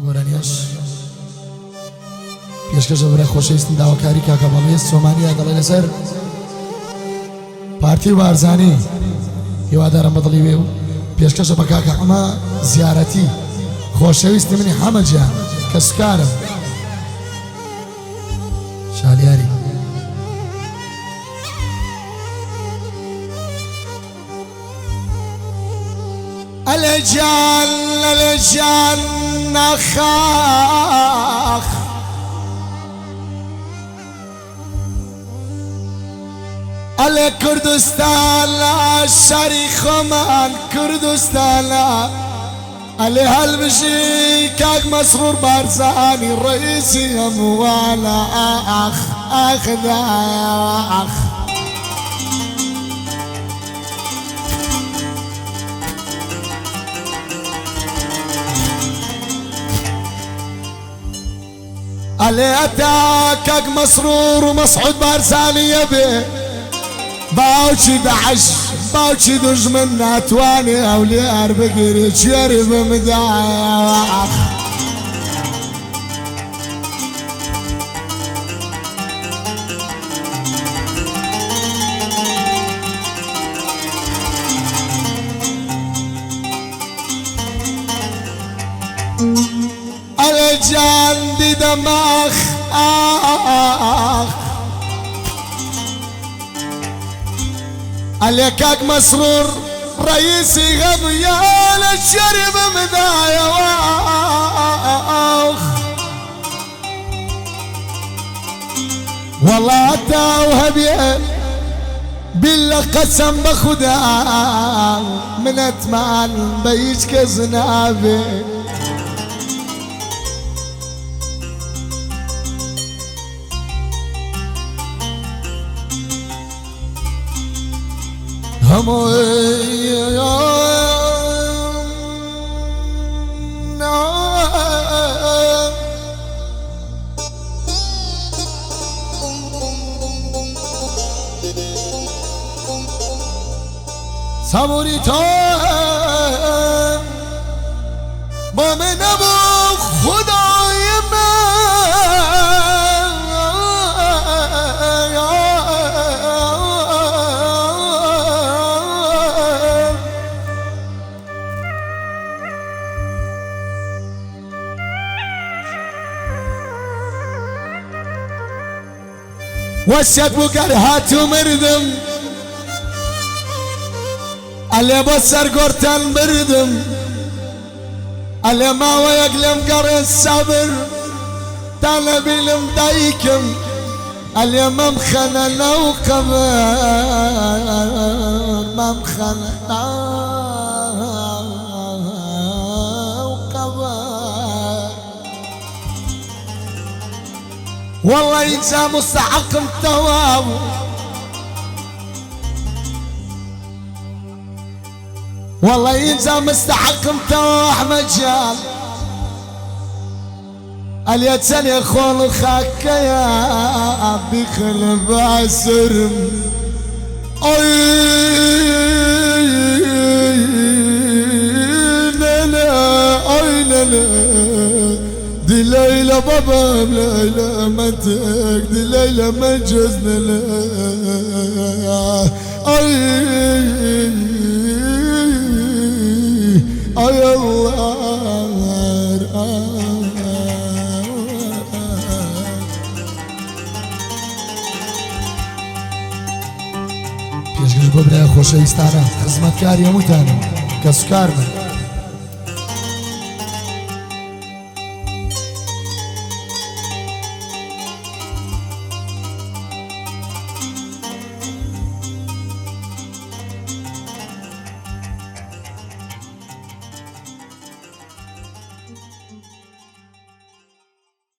گۆرانیش پێشکەشە بەرە خۆشەویستن داواکاری کاکە بەڵێ سۆمانیا دەڵێ لەسەر پارتی و بارزانی هیوادارم بەدڵی وێ و پێشکەشە بە کاکە ئەمە زیارەتی خۆشەویستی منی هەمە جیان کە سوکارم شالیاری الجان نخاخ على كردستان الشريخ من كردستان على هالبشي كاك مسرور بارزاني رئيسي اموالا اخ اخ علي أتاكك مسرور ومسعود بارزاني يبي باوشي دعش باوشي دجمن ناتواني أولي أربقري شرب مداخ الجان دي دماغ عليكاك مسرور رئيسي غبيال الشرب مدايا والله توهبي بالله قسم بخدا من اتمان بيشك زنابي صبوري تو با من نبو خدای وسط بقرهات ومردم علي بصر قرتن بردم علي ما ويقلم قر الصبر طلبي لمضايكم علي ممخنا وقبر ممخنا وقبر والله انسى مستحق التواب والله ينسى مستحق متوح مجال اليد سنة خول خاك يا بخل باسر اي لا اي لا دي ليلى بابا ليلى متك دي ليلى مجزنا لا اي أي الله پێشکەش بۆ برای خۆشەویستانە خزمەتکاری هەمووتانم کە سوکارمن